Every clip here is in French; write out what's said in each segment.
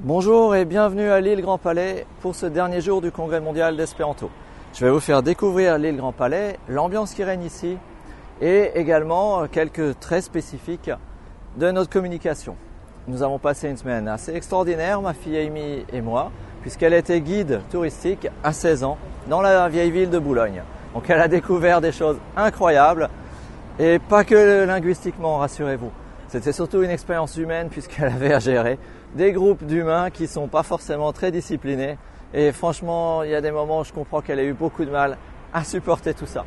Bonjour et bienvenue à l'île Grand Palais pour ce dernier jour du Congrès mondial d'Espéranto. Je vais vous faire découvrir l'île Grand Palais, l'ambiance qui règne ici et également quelques traits spécifiques de notre communication. Nous avons passé une semaine assez extraordinaire, ma fille Amy et moi, puisqu'elle était guide touristique à 16 ans dans la vieille ville de Boulogne. Donc elle a découvert des choses incroyables et pas que linguistiquement, rassurez-vous. C'était surtout une expérience humaine puisqu'elle avait à gérer des groupes d'humains qui ne sont pas forcément très disciplinés. Et franchement, il y a des moments où je comprends qu'elle a eu beaucoup de mal à supporter tout ça.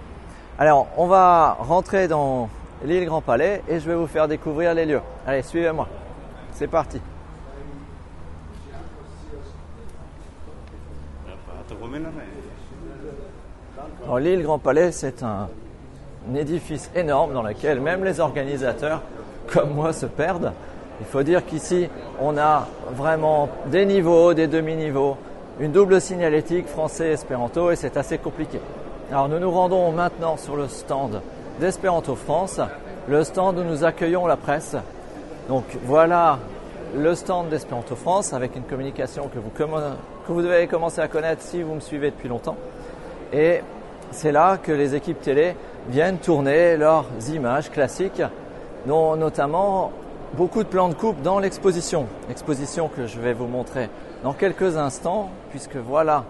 Alors, on va rentrer dans l'île Grand Palais et je vais vous faire découvrir les lieux. Allez, suivez-moi. C'est parti. Alors, l'île Grand Palais, c'est un édifice énorme dans lequel même les organisateurs, comme moi, se perdent. Il faut dire qu'ici, on a vraiment des niveaux, des demi-niveaux, une double signalétique français-espéranto et c'est assez compliqué. Alors nous nous rendons maintenant sur le stand d'Espéranto France, le stand où nous accueillons la presse. Donc voilà le stand d'Espéranto France avec une communication que vous devez commencer à connaître si vous me suivez depuis longtemps. Et c'est là que les équipes télé viennent tourner leurs images classiques, dont notamment beaucoup de plans de coupe dans l'exposition que je vais vous montrer dans quelques instants, puisque voilà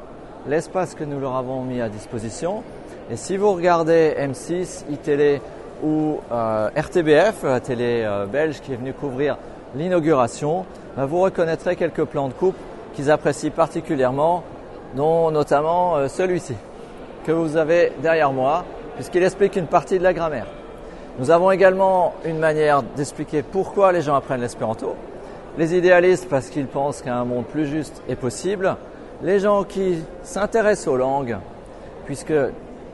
l'espace que nous leur avons mis à disposition. Et si vous regardez M6, iTélé ou RTBF, la télé belge qui est venue couvrir l'inauguration, vous reconnaîtrez quelques plans de coupe qu'ils apprécient particulièrement, dont notamment celui-ci que vous avez derrière moi, puisqu'il explique une partie de la grammaire. Nous avons également une manière d'expliquer pourquoi les gens apprennent l'espéranto. Les idéalistes parce qu'ils pensent qu'un monde plus juste est possible. Les gens qui s'intéressent aux langues, puisque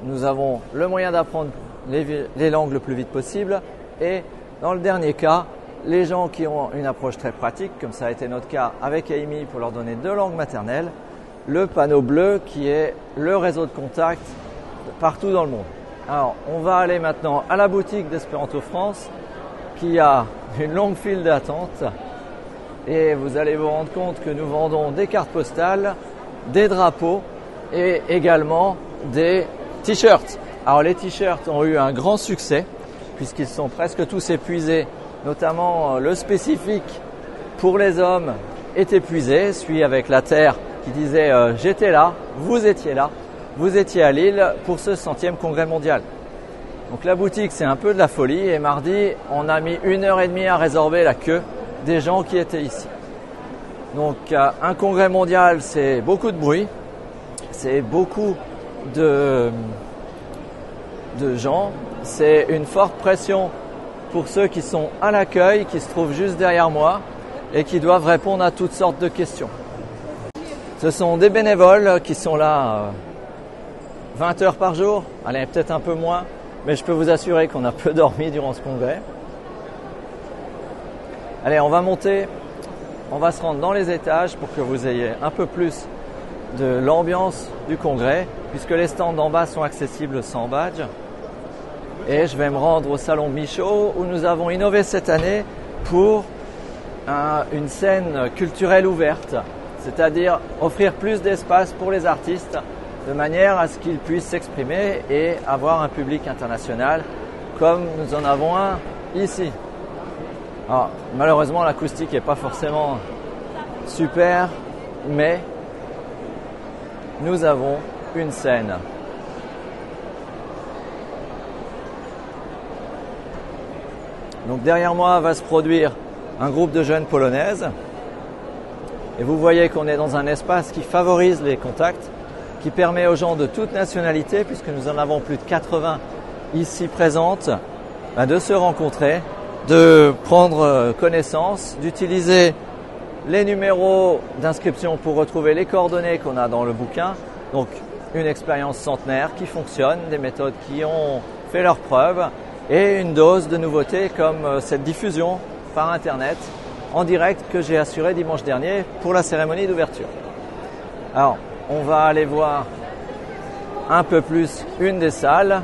nous avons le moyen d'apprendre les langues le plus vite possible. Et dans le dernier cas, les gens qui ont une approche très pratique, comme ça a été notre cas avec Amy pour leur donner 2 langues maternelles, le panneau bleu qui est le réseau de contact partout dans le monde. Alors, on va aller maintenant à la boutique d'Espéranto France qui a une longue file d'attente et vous allez vous rendre compte que nous vendons des cartes postales, des drapeaux et également des t-shirts. Alors, les t-shirts ont eu un grand succès puisqu'ils sont presque tous épuisés, notamment le spécifique pour les hommes est épuisé, celui avec la terre qui disait « j'étais là, vous étiez là ». Vous étiez à Lille pour ce 100e congrès mondial. Donc la boutique, c'est un peu de la folie et mardi, on a mis 1h30 à résorber la queue des gens qui étaient ici. Donc un congrès mondial, c'est beaucoup de bruit, c'est beaucoup de gens, c'est une forte pression pour ceux qui sont à l'accueil, qui se trouvent juste derrière moi et qui doivent répondre à toutes sortes de questions. Ce sont des bénévoles qui sont là 20 heures par jour, allez peut-être un peu moins, mais je peux vous assurer qu'on a peu dormi durant ce congrès. Allez, on va monter, on va se rendre dans les étages pour que vous ayez un peu plus de l'ambiance du congrès, puisque les stands d'en bas sont accessibles sans badge. Et je vais me rendre au salon Michaud où nous avons innové cette année pour une scène culturelle ouverte, c'est-à-dire offrir plus d'espace pour les artistes de manière à ce qu'ils puissent s'exprimer et avoir un public international comme nous en avons un ici. Alors, malheureusement, l'acoustique n'est pas forcément super, mais nous avons une scène. Donc derrière moi va se produire un groupe de jeunes polonaises et vous voyez qu'on est dans un espace qui favorise les contacts, qui permet aux gens de toute nationalité, puisque nous en avons plus de 80 ici présentes, de se rencontrer, de prendre connaissance, d'utiliser les numéros d'inscription pour retrouver les coordonnées qu'on a dans le bouquin. Donc une expérience centenaire qui fonctionne, des méthodes qui ont fait leurs preuves et une dose de nouveautés comme cette diffusion par Internet en direct que j'ai assurée dimanche dernier pour la cérémonie d'ouverture. Alors, on va aller voir un peu plus une des salles.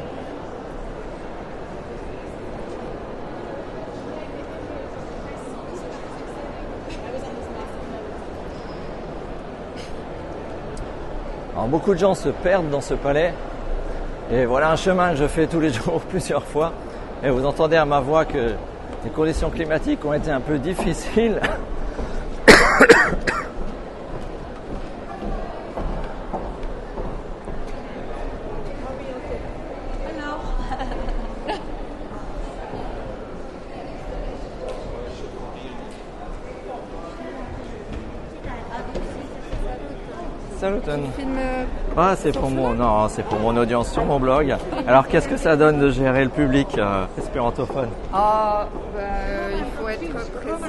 Alors, beaucoup de gens se perdent dans ce palais. Et voilà un chemin que je fais tous les jours plusieurs fois. Et vous entendez à ma voix que les conditions climatiques ont été un peu difficiles. Salut. Ah, c'est pour mon audience sur mon blog. Alors, qu'est-ce que ça donne de gérer le public espérantophone? Il faut être présent.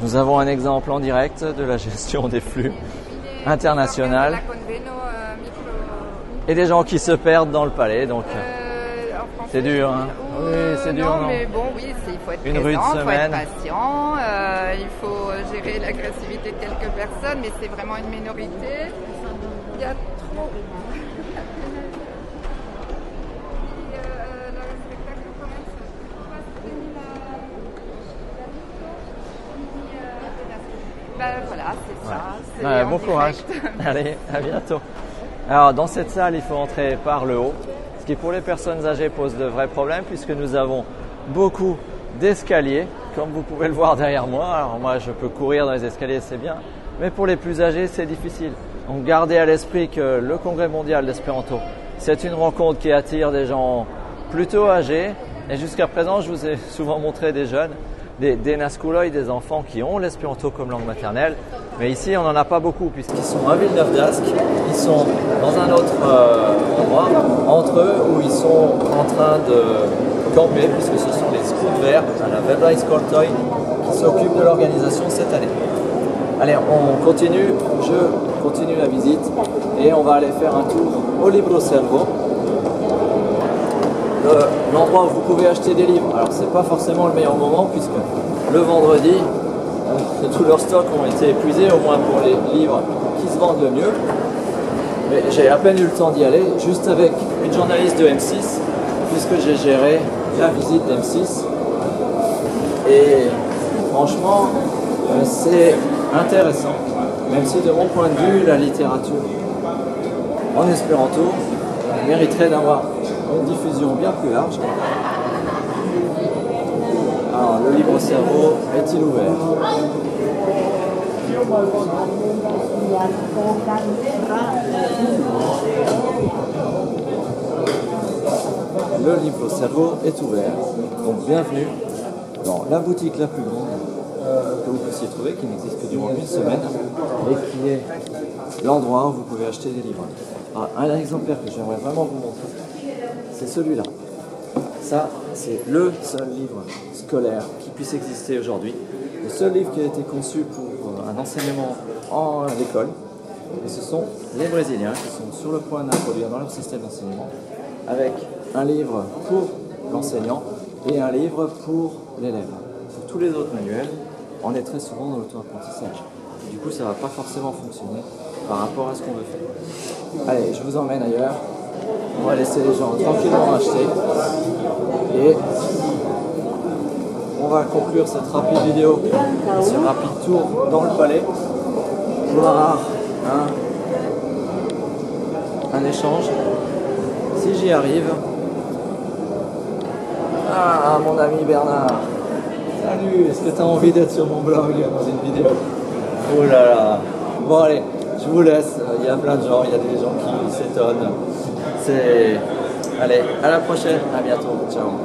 Nous avons un exemple en direct de la gestion des flux internationaux et des gens qui se perdent dans le palais. Donc, c'est dur, hein? Oui, c'est dur, non? Mais bon, oui, il faut être Une présent, rude il faut semaine. être patient, il faut gérer l'agressivité de quelques personnes, mais c'est vraiment une minorité. Il y a trop... Voilà, c'est ça. C'est Ouais, en bon courage. direct. Allez, à bientôt. Alors, dans cette salle, il faut entrer par le haut, ce qui pour les personnes âgées pose de vrais problèmes puisque nous avons beaucoup d'escaliers, comme vous pouvez le voir derrière moi. Alors moi, je peux courir dans les escaliers, c'est bien, mais pour les plus âgés, c'est difficile. Donc, gardez à l'esprit que le Congrès mondial d'espéranto, c'est une rencontre qui attire des gens plutôt âgés. Et jusqu'à présent, je vous ai souvent montré des jeunes, des nasculoi, des enfants qui ont l'espéranto comme langue maternelle. Mais ici, on n'en a pas beaucoup puisqu'ils sont à Villeneuve d'Ascq, ils sont dans un autre endroit, entre eux, où ils sont en train de camper puisque ce sont les scouts verts à la Veldreiskordtoy qui s'occupent de l'organisation cette année. Allez, on continue, je continue la visite et on va aller faire un tour au Libro Servo. L'endroit où vous pouvez acheter des livres. Alors c'est pas forcément le meilleur moment puisque le vendredi, tous leurs stocks ont été épuisés, au moins pour les livres qui se vendent le mieux. Mais j'ai à peine eu le temps d'y aller, juste avec une journaliste de M6, puisque j'ai géré la visite d'M6. Et franchement, c'est intéressant, même si de mon point de vue, la littérature en espéranto mériterait d'avoir une diffusion bien plus large. Alors, le Libro Servo est-il ouvert? Le Libro Servo est ouvert. Donc, bienvenue dans la boutique la plus grande que vous puissiez trouver, qui n'existe que durant une semaine, et qui est l'endroit où vous pouvez acheter des livres. Alors, un exemplaire que j'aimerais vraiment vous montrer, c'est celui-là. Ça, c'est le seul livre scolaire qui puisse exister aujourd'hui. Le seul livre qui a été conçu pour un enseignement à l'école. Et ce sont les Brésiliens qui sont sur le point d'introduire dans leur système d'enseignement avec un livre pour l'enseignant et un livre pour l'élève. Pour tous les autres manuels, on est très souvent dans l'auto-apprentissage. Du coup, ça ne va pas forcément fonctionner par rapport à ce qu'on veut faire. Allez, je vous emmène ailleurs. On va laisser les gens tranquillement acheter. Et on va conclure cette rapide vidéo, ce rapide tour dans le palais, pour avoir un échange. Si j'y arrive. Ah, mon ami Bernard. Salut, est-ce que tu as envie d'être sur mon blog dans une vidéo? Oh là là. Bon allez, je vous laisse. Il y a plein de gens, il y a des gens qui s'étonnent. Allez, à la prochaine, à bientôt, ciao.